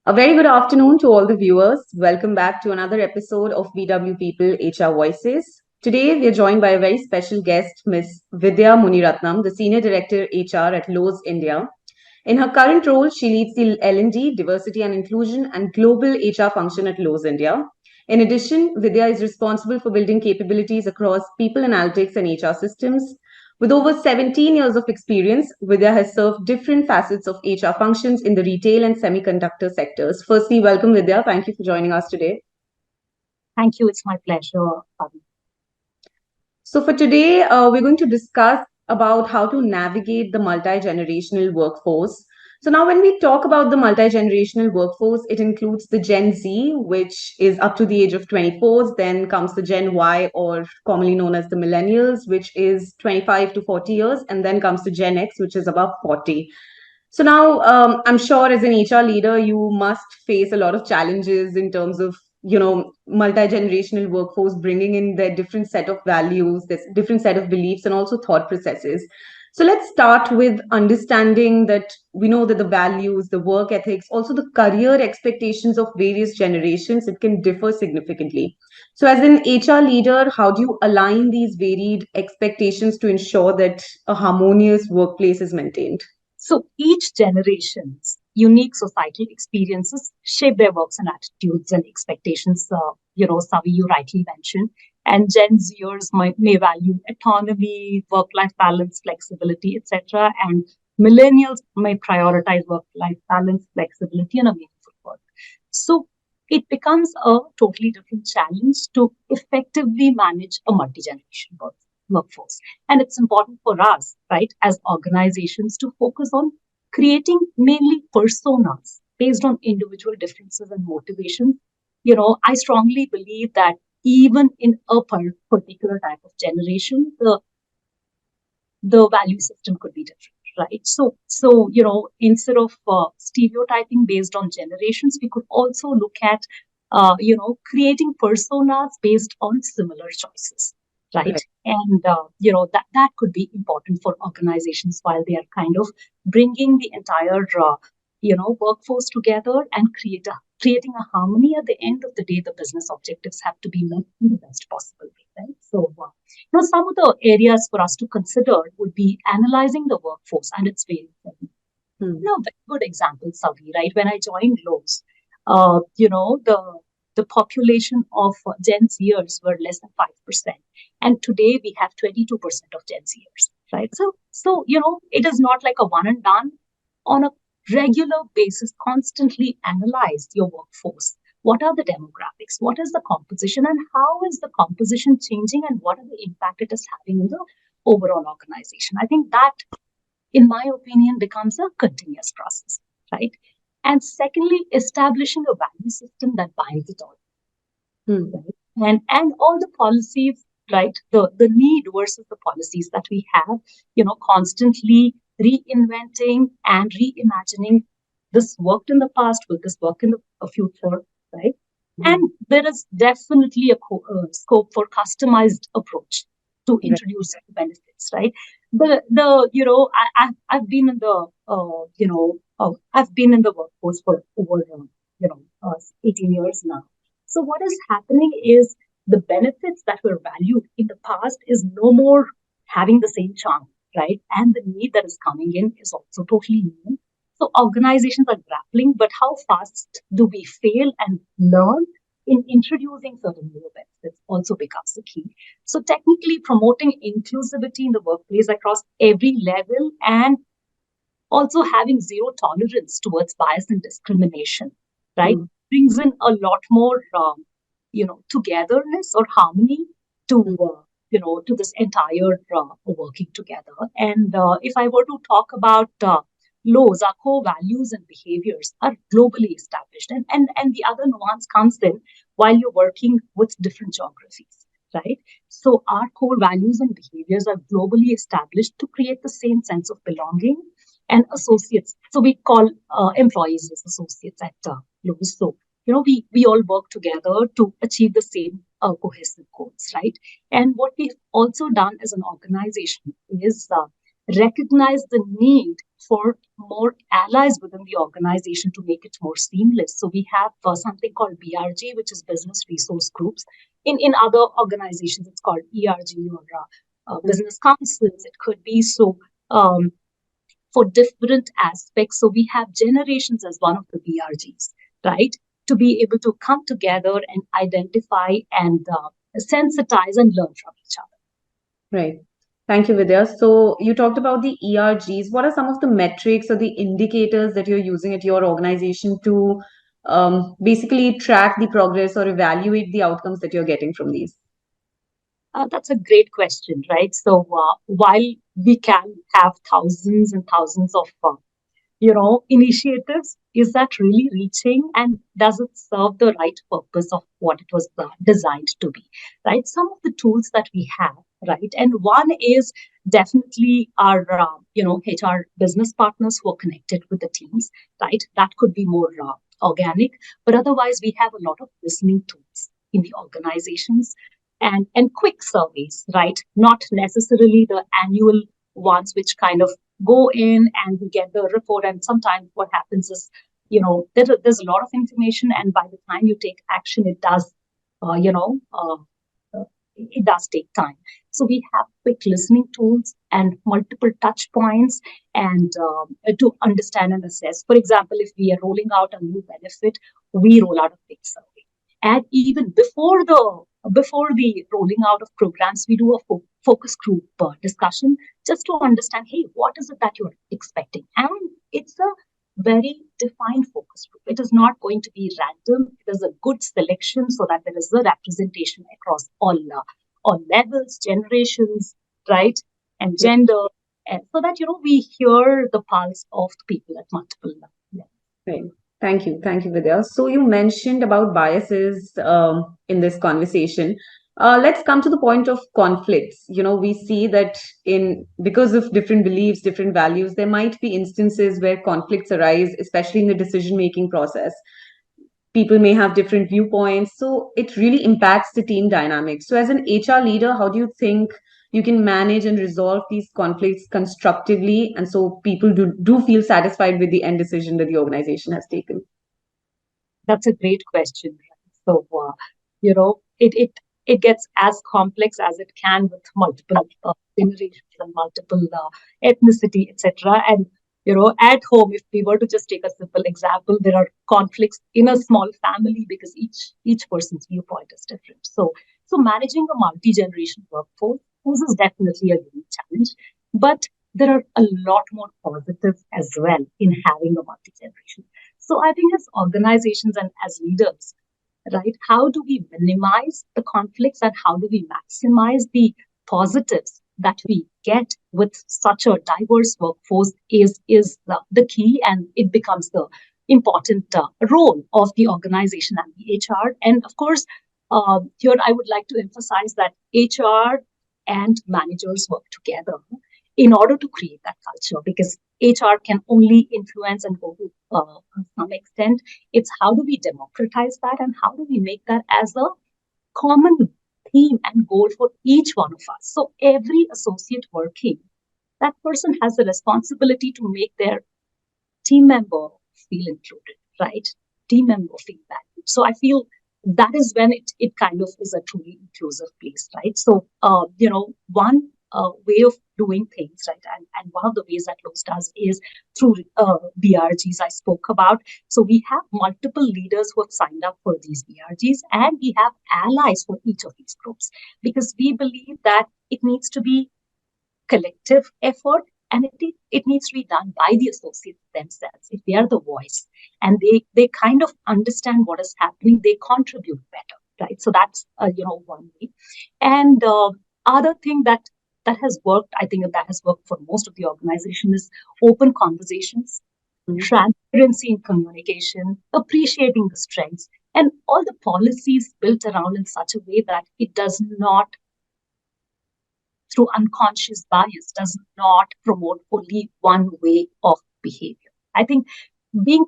A very good afternoon to all the viewers. Welcome back to another episode of VW People HR Voices. Today, we are joined by a very special guest, Ms. Vidya Munirathnam, the Senior Director HR at Lowe's India. In her current role, she leads the L&D, Diversity and Inclusion, and Global HR function at Lowe's India. In addition, Vidya is responsible for building capabilities across people analytics and HR systems. With over 17 years of experience, Vidya has served different facets of HR functions in the retail and semiconductor sectors. Firstly, welcome, Vidya. Thank you for joining us today. Thank you. It's my pleasure, Savi. So for today, we're going to discuss about how to navigate the multi-generational workforce. So now when we talk about the multi-generational workforce, it includes the Gen Z, which is up to the age of 24. Then comes the Gen Y, or commonly known as the Millennials, which is 25 to 40 years. And then comes the Gen X, which is above 40. So now, I'm sure as an HR leader, you must face a lot of challenges in terms of multi-generational workforce bringing in their different set of values, this different set of beliefs, and also thought processes. So let's start with understanding that we know that the values, the work ethics, also the career expectations of various generations, it can differ significantly. So as an HR leader, how do you align these varied expectations to ensure that a harmonious workplace is maintained? So each generation's unique societal experiences shape their works and attitudes and expectations. Savi, you rightly mentioned. And Gen Zers may value autonomy, work-life balance, flexibility, etc. And millennials may prioritize work-life balance, flexibility, and a meaningful work. So it becomes a totally different challenge to effectively manage a multi-generation workforce. And it's important for us, right, as organizations to focus on creating mainly personas based on individual differences and motivations. I strongly believe that even in a particular type of generation, the value system could be different, right? So instead of stereotyping based on generations, we could also look at creating personas based on similar choices, right? Right. And that could be important for organizations while they are kind of bringing the entire workforce together and creating a harmony. At the end of the day, the business objectives have to be met in the best possible way, right? So some of the areas for us to consider would be analyzing the workforce and its various segments. Very good example, Savi, right? When I joined Lowe's, the population of Gen Zers were less than 5%. And today we have 22% of Gen Zers, right? So it is not like a one and done. On a regular basis, constantly analyze your workforce. What are the demographics? What is the composition? And how is the composition changing? And what are the impact it is having in the overall organization? I think that, in my opinion, becomes a continuous process, right? And secondly, establishing a value system that binds it all. Right? And all the policies, right? The need versus the policies that we have, constantly reinventing and reimagining. This worked in the past, will this work in the future, right? And there is definitely a scope for customized approach to introduce benefits, right? I've been in the I've been in the workforce for over 18 years now. So what is happening is the benefits that were valued in the past is no more having the same charm, right? And the need that is coming in is also totally new. So organizations are grappling, but how fast do we fail and learn in introducing certain new benefits also becomes the key. So technically promoting inclusivity in the workplace across every level and also having zero tolerance towards bias and discrimination, right? Brings in a lot more, togetherness or harmony to, to this entire working together. And if I were to talk about Lowe's, our core values and behaviors are globally established. And the other nuance comes in while you're working with different geographies, right? So our core values and behaviors are globally established to create the same sense of belonging and associates. So we call employees as associates at Lowe's. So, we all work together to achieve the same cohesive goals, right? And what we've also done as an organization is recognize the need for more allies within the organization to make it more seamless. So we have something called BRG, which is Business Resource Groups. In other organizations, it's called ERG or business councils. It could be so. For different aspects. So we have generations as one of the BRGs, right? To be able to come together and identify and sensitize and learn from each other. Right. Thank you, Vidya. So you talked about the ERGs. What are some of the metrics or the indicators that you're using at your organization to basically track the progress or evaluate the outcomes that you're getting from these? That's a great question, right? So while we can have thousands and thousands of initiatives, is that really reaching and does it serve the right purpose of what it was designed to be, right? Some of the tools that we have, right? And one is definitely our, HR business partners who are connected with the teams, right? That could be more organic, but otherwise we have a lot of listening tools in the organizations and quick surveys, right? Not necessarily the annual ones which kind of go in and we get the report. And sometimes what happens is, there's a lot of information, and by the time you take action, it does, it does take time. So we have quick listening tools and multiple touch points and to understand and assess. For example, if we are rolling out a new benefit, we roll out a quick survey. And even before the rolling out of programs, we do a focus group discussion just to understand, hey, what is it that you're expecting? And it's a very defined focus group. It is not going to be random. It is a good selection so that there is a representation across all levels, generations, right, and gender, and so that we hear the pulse of the people at multiple levels. Right. Thank you. Thank you, Vidya. So you mentioned about biases in this conversation. Let's come to the point of conflicts. We see that because of different beliefs, different values, there might be instances where conflicts arise, especially in the decision-making process. People may have different viewpoints, so it really impacts the team dynamics. So as an HR leader, how do you think you can manage and resolve these conflicts constructively, and so people do feel satisfied with the end decision that the organization has taken? That's a great question. So, it gets as complex as it can with multiple generations and multiple ethnicity, etc. And at home, if we were to just take a simple example, there are conflicts in a small family because each person's viewpoint is different. So managing a multi-generation workforce poses definitely a unique challenge, but there are a lot more positives as well in having a multi-generation. So I think as organizations and as leaders, right, how do we minimize the conflicts and how do we maximize the positives that we get with such a diverse workforce is the key, and it becomes the important role of the organization and the HR. And of course, here I would like to emphasize that HR and managers work together in order to create that culture, because HR can only influence and go to some extent. It's how do we democratize that and how do we make that as a common theme and goal for each one of us. So every associate working, that person has the responsibility to make their team member feel included, right? Team member feel valued. So I feel that is when it kind of is a truly inclusive place, right? So, one way of doing things, right? And one of the ways that Lowe does is through BRGs I spoke about. So we have multiple leaders who have signed up for these BRGs, and we have allies for each of these groups, because we believe that it needs to be collective effort, and it needs to be done by the associates themselves. If they are the voice and they kind of understand what is happening, they contribute better, right? So that's one way. And other thing that has worked, I think that has worked for most of the organization, is open conversations, transparency in communication, appreciating the strengths, and all the policies built around in such a way that it does not, through unconscious bias, does not promote only one way of behavior. I think being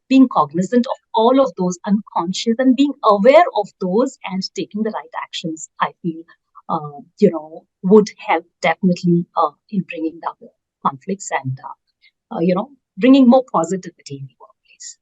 being cognizant of all of those unconscious and being aware of those and taking the right actions, I feel, would help definitely in bringing down the conflicts and bringing more positivity in the workplace.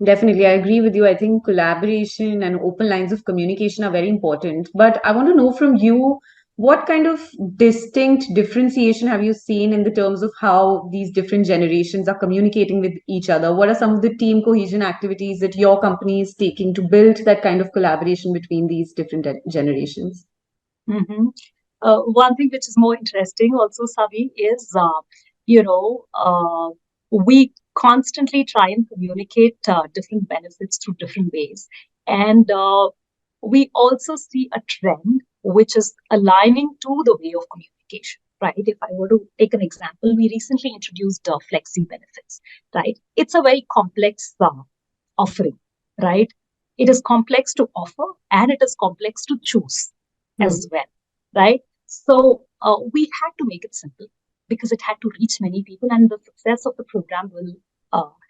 Definitely, I agree with you. I think collaboration and open lines of communication are very important. But I want to know from you, what kind of distinct differentiation have you seen in the terms of how these different generations are communicating with each other? What are some of the team cohesion activities that your company is taking to build that kind of collaboration between these different generations? Mm-hmm. One thing which is more interesting also, Savi, is you know uh, we constantly try and communicate different benefits through different ways, and we also see a trend which is aligning to the way of communication. Right. If I were to take an example, we recently introduced flexi benefits. Right. It's a very complex offering. Right. It is complex to offer and it is complex to choose as Hmm. well, right? So we had to make it simple because it had to reach many people, and the success of the program will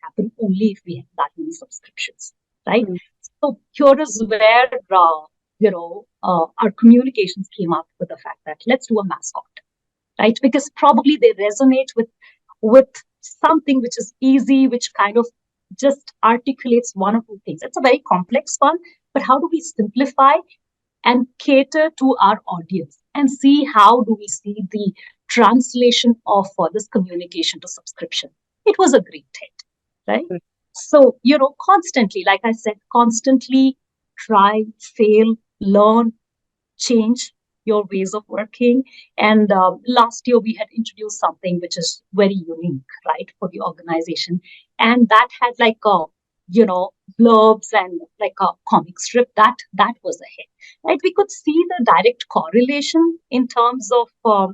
happen only if we have that many subscriptions, right? Hmm. So here is where our communications came up with the fact that let's do a mascot, right? Because probably they resonate with something which is easy, which kind of just articulates one or two things. It's a very complex one, but how do we simplify and cater to our audience and see how do we see the translation of this communication to subscription. It was a great hit, right? So constantly, like I said, constantly try, fail, learn, change your ways of working. And last year we had introduced something which is very unique, right, for the organization, and that had like a blurbs and like a comic strip that was a hit, right? We could see the direct correlation in terms of how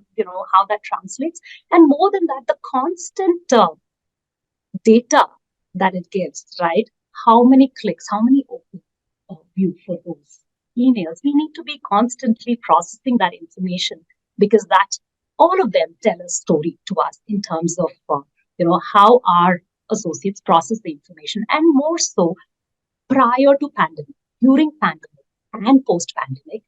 that translates, and more than that, the constant data that it gives, right? How many clicks, how many open view for those emails. We need to be constantly processing that information because that all of them tell a story to us in terms of how our associates process the information, and more so prior to pandemic, during pandemic, and post pandemic,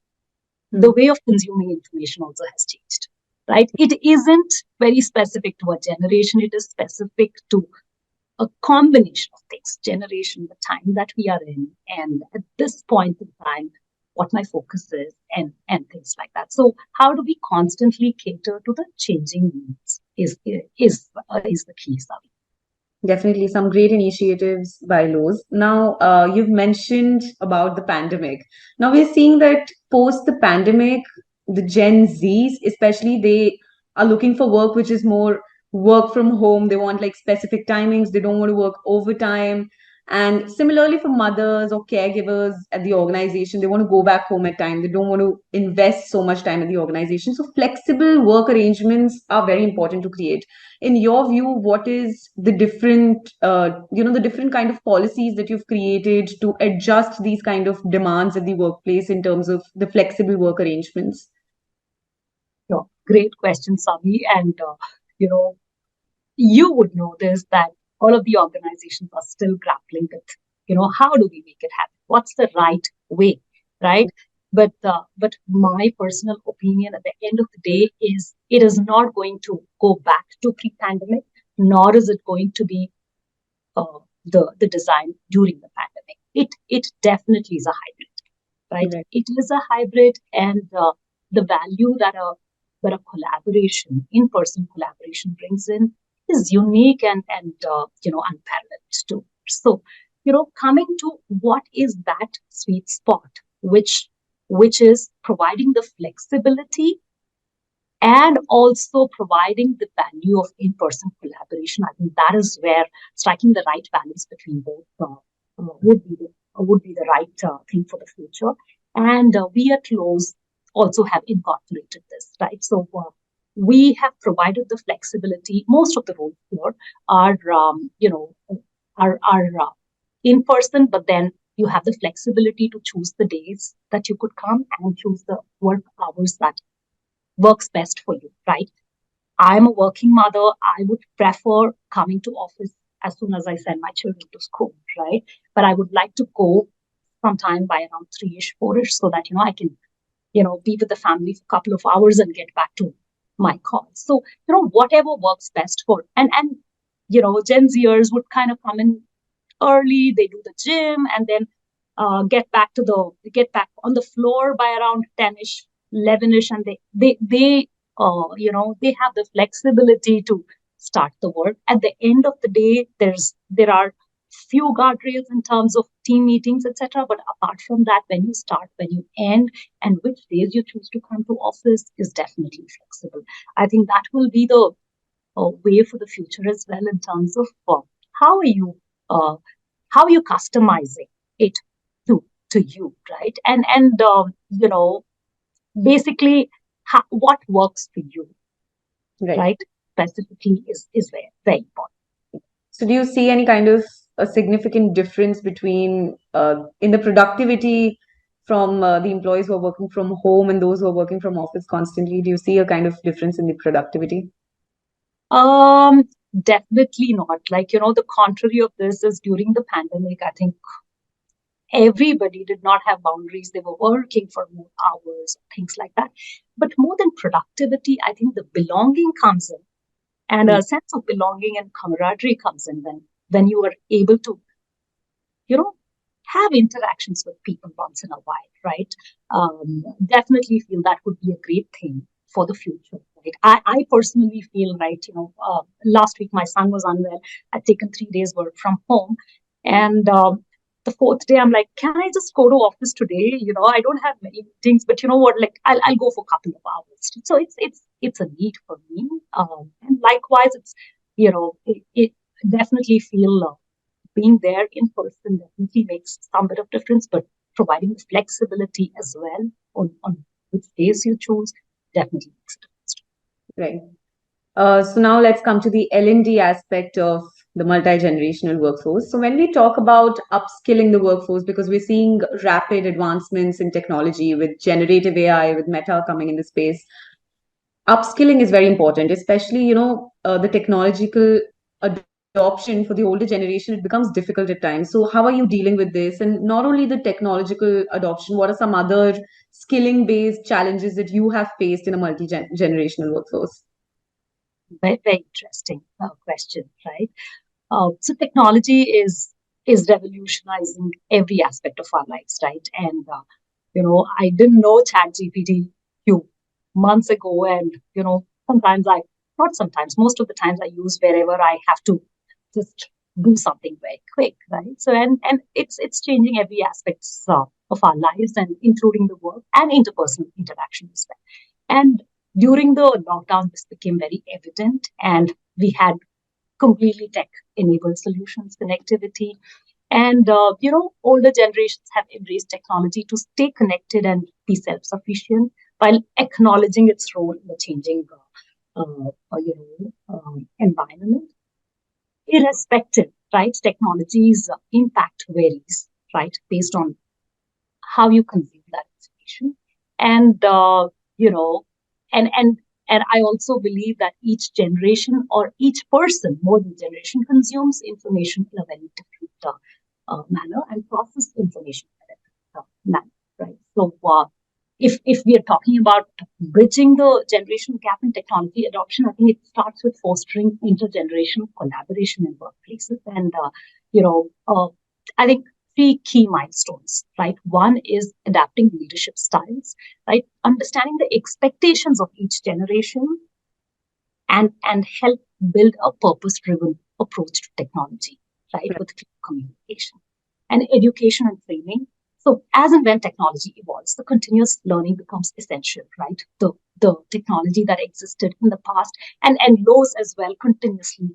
the Hmm. way of consuming information also has changed. Right? It isn't very specific to a generation. It is specific to a combination of things, generation, the time that we are in, and at this point in time, what my focus is, and things like that. So, how do we constantly cater to the changing needs? Is the key, Savi. Definitely some great initiatives by Lowe's. Now, you've mentioned about the pandemic. Now we're seeing that post the pandemic, the Gen Zs, especially, they are looking for work which is more work from home. They want like specific timings. They don't want to work overtime. And similarly for mothers or caregivers at the organization, they want to go back home at time. They don't want to invest so much time at the organization. So flexible work arrangements are very important to create. In your view, what is the different the different kind of policies that you've created to adjust these kind of demands at the workplace in terms of the flexible work arrangements? Sure. Great question, Savi. And you know, you would know this that all of the organizations are still grappling with, how do we make it happen? What's the right way, right? But my personal opinion at the end of the day is it is not going to go back to pre-pandemic, nor is it going to be the design during the pandemic. It definitely is a hybrid, right? Right. It is a hybrid, and the value that a collaboration, in-person collaboration, brings in is unique and unparalleled too. So, coming to what is that sweet spot, which is providing the flexibility and also providing the value of in-person collaboration. I think that is where striking the right balance between both would be the right thing for the future. And we at Lowe's also have incorporated this, right? So we have provided the flexibility. Most of the roles here are, are in person, but then you have the flexibility to choose the days that you could come and choose the work hours that works best for you, right? I'm a working mother. I would prefer coming to office as soon as I send my children to school, right? But I would like to go sometime by around 3ish, 4ish, so that I can be with the family for a couple of hours and get back to my call. So, whatever works best for, Gen Zers would kind of come in early, they do the gym, and then get back on the floor by around 10ish, 11ish, and they have the flexibility to start the work. At the end of the day, there are few guardrails in terms of team meetings, etc. But apart from that, when you start, when you end, and which days you choose to come to office is definitely flexible. I think that will be the way for the future as well, in terms of how are you uh, how are you customizing it to you, right? And basically what works for you, Right. right? Specifically is very, very important. So do you see any kind of a significant difference between in the productivity from the employees who are working from home and those who are working from office constantly? Do you see a kind of difference in the productivity? Um, Definitely not. Like, the contrary of this is during the pandemic, I think everybody did not have boundaries. They were working for more hours, things like that. But more than productivity, I think the belonging comes in, and Hmm. a sense of belonging and camaraderie comes in when you are able to, you know, have interactions with people once in a while, right? Definitely feel that would be a great thing for the future, right? I personally feel, right, last week my son was unwell. I'd taken 3 days work from home. And the fourth day, I'm like, can I just go to office today? I don't have many meetings, but you know what? Like, I'll go for a couple of hours. So it's a need for me. And likewise, it definitely feel being there in person definitely makes some bit of difference, but providing flexibility as well on which days you choose definitely makes a difference. Right. So now let's come to the L&D aspect of the multi-generational workforce. So when we talk about upskilling the workforce, because we're seeing rapid advancements in technology with generative AI, with Meta coming in the space, upskilling is very important, especially, the technological adoption for the older generation, it becomes difficult at times. So how are you dealing with this? And not only the technological adoption, what are some other skilling based challenges that you have faced in a multi-generational workforce? Very, very interesting question, right? So technology is revolutionizing every aspect of our lives, right? And I didn't know ChatGPT few months ago, and sometimes not sometimes, most of the times I use wherever I have to just do something very quick, right? So and it's changing every aspect of our lives, and including the work and interpersonal interaction as well. And during the lockdown, this became very evident, and we had completely tech enabled solutions, connectivity. And, older generations have embraced technology to stay connected and be self sufficient while acknowledging its role in the changing environment. Irrespective, right? Technology's impact varies, right, based on how you consume that information. And, you know, and I also believe that each generation or each person, more than generation, consumes information in a very different manner and process information in a different manner, right? So, if we are talking about bridging the generation gap in technology adoption, I think it starts with fostering intergenerational collaboration in workplaces. And, I think three key milestones, right? One is adapting leadership styles, right? Understanding the expectations of each generation, and help build a purpose-driven approach to technology, right? With clear communication and education and training. So as and when technology evolves, the continuous learning becomes essential, right? The technology that existed in the past, and Lowe's as well continuously,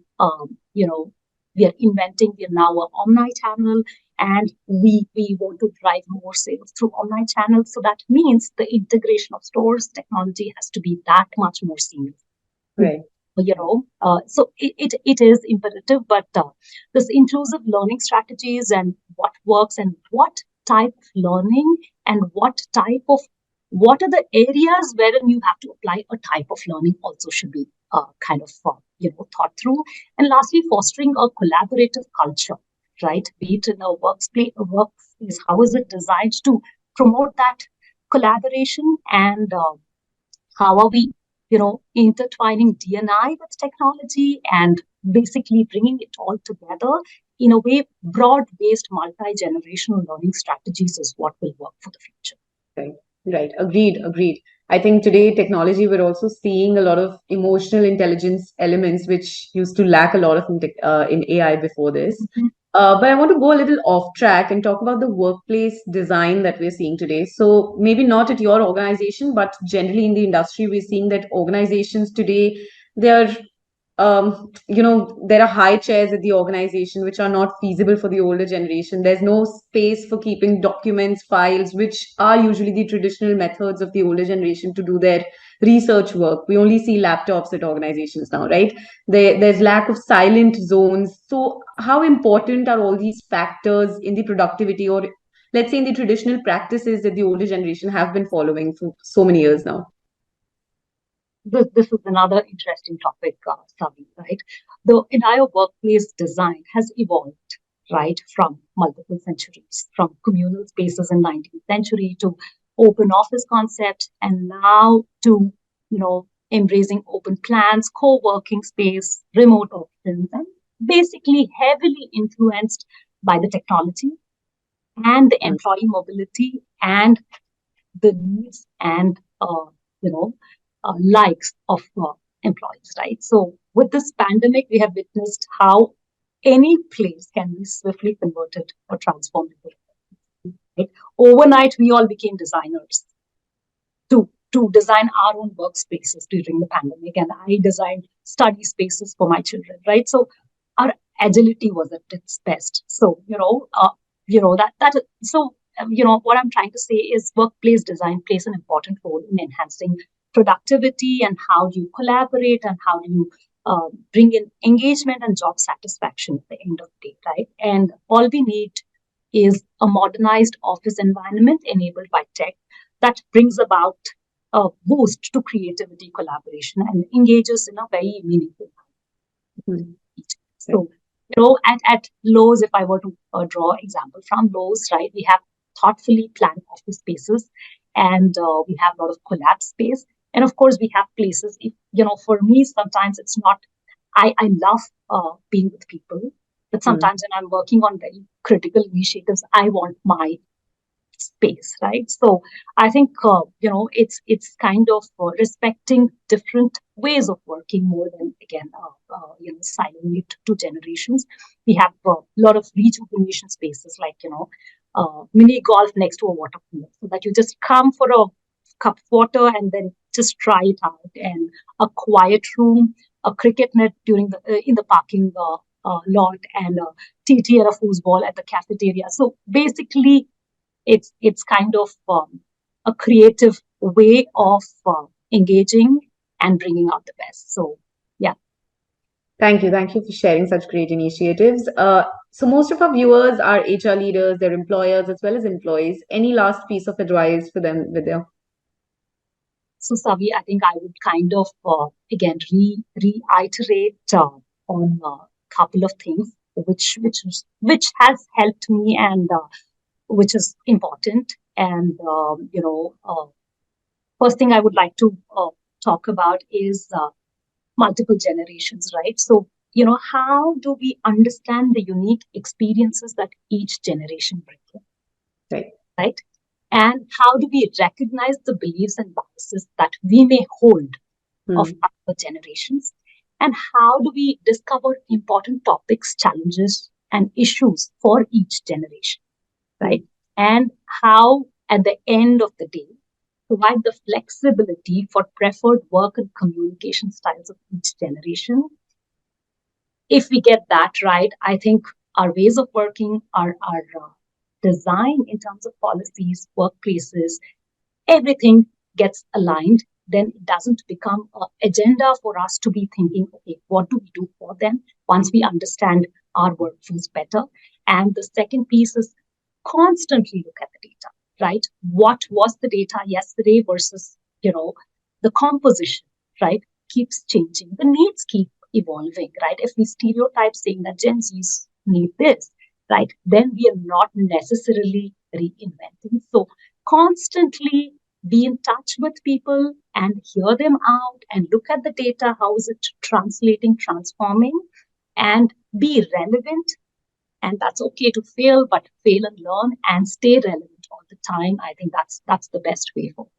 we are inventing. We are now an omni-channel, and we want to drive more sales through omni-channel. So that means the integration of stores technology has to be that much more seamless. Right. So it is imperative, but this inclusive learning strategies and what works and what type of learning and what are the areas wherein you have to apply a type of learning also should be kind of thought through. And lastly, fostering a collaborative culture, right? Be it in a workspace, how is it designed to promote that collaboration, and how are we, intertwining D&I with technology and basically bringing it all together in a way, broad-based multi-generational learning strategies is what will work for the future. Right, right. Agreed, agreed. I think today technology, we're also seeing a lot of emotional intelligence elements which used to lack a lot of in AI before this. But I want to go a little off track and talk about the workplace design that we're seeing today. So maybe not at your organization, but generally in the industry, we're seeing that organizations today, they're there are high chairs at the organization which are not feasible for the older generation. There's no space for keeping documents, files, which are usually the traditional methods of the older generation to do their research work. We only see laptops at organizations now, right? There's lack of silent zones. So, how important are all these factors in the productivity, or let's say in the traditional practices that the older generation have been following for so many years now? This is another interesting topic, Savi, right? The entire workplace design has evolved, right, from multiple centuries, from communal spaces in 19th century to open office concepts, and now to, embracing open plans, co-working space, remote options, and basically heavily influenced by the technology and the employee mobility and the needs and, likes of employees, right? So with this pandemic, we have witnessed how any place can be swiftly converted or transformed. Right? Overnight, we all became designers to design our own workspaces during the pandemic, and I designed study spaces for my children, right? So our agility was at its best. So what I'm trying to say is workplace design plays an important role in enhancing productivity and how do you collaborate and how do you bring in engagement and job satisfaction at the end of the day, right? And all we need is a modernized office environment enabled by tech that brings about a boost to creativity, collaboration, and engages in a very meaningful way. Mm-hmm. So, at Lowe's, if I were to draw example from Lowe's, right, we have thoughtfully planned office spaces, and we have a lot of collab space. And of course, we have places, for me, sometimes it's not, I love being with people, but sometimes when I'm working on very critical initiatives, I want my space, right? So I think, it's kind of respecting different ways of working more than, again, siloing it to generations. We have a lot of rejuvenation spaces like, mini golf next to a water cooler, so that you just come for a cup of water and then just try it out, and a quiet room, a cricket net during the in the parking lot, and a TT and a foosball at the cafeteria. So basically, it's kind of a creative way of engaging and bringing out the best. So yeah. Thank you for sharing such great initiatives. So most of our viewers are HR leaders, they're employers as well as employees. Any last piece of advice for them, Vidya? So Savi, I think I would kind of again reiterate on a couple of things which has helped me and which is important. And first thing I would like to talk about is multiple generations, right? So how do we understand the unique experiences that each generation brings? Right? And how do we recognize the beliefs and biases that we may hold of other generations? And how do we discover important topics, challenges, and issues for each generation, right? And how, at the end of the day, provide the flexibility for preferred work and communication styles of each generation. If we get that right, I think our ways of working, our design in terms of policies, workplaces, everything gets aligned. Then it doesn't become an agenda for us to be thinking, okay, what do we do for them once we understand our workforce better? And the second piece is constantly look at the data, right? What was the data yesterday versus, the composition, right? Keeps changing. The needs keep evolving, right? If we stereotype saying that Gen Zs need this, right, then we are not necessarily reinventing. So constantly be in touch with people and hear them out and look at the data. How is it translating, transforming, and be relevant? And that's okay to fail, but fail and learn and stay relevant all the time. I think that's the best way forward.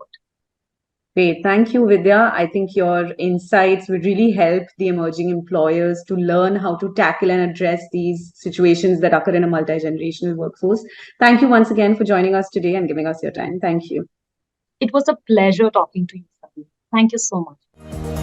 Great. Thank you, Vidya. I think your insights would really help the emerging employers to learn how to tackle and address these situations that occur in a multi-generational workforce. Thank you once again for joining us today and giving us your time. Thank you. It was a pleasure talking to you, Savi. Thank you so much.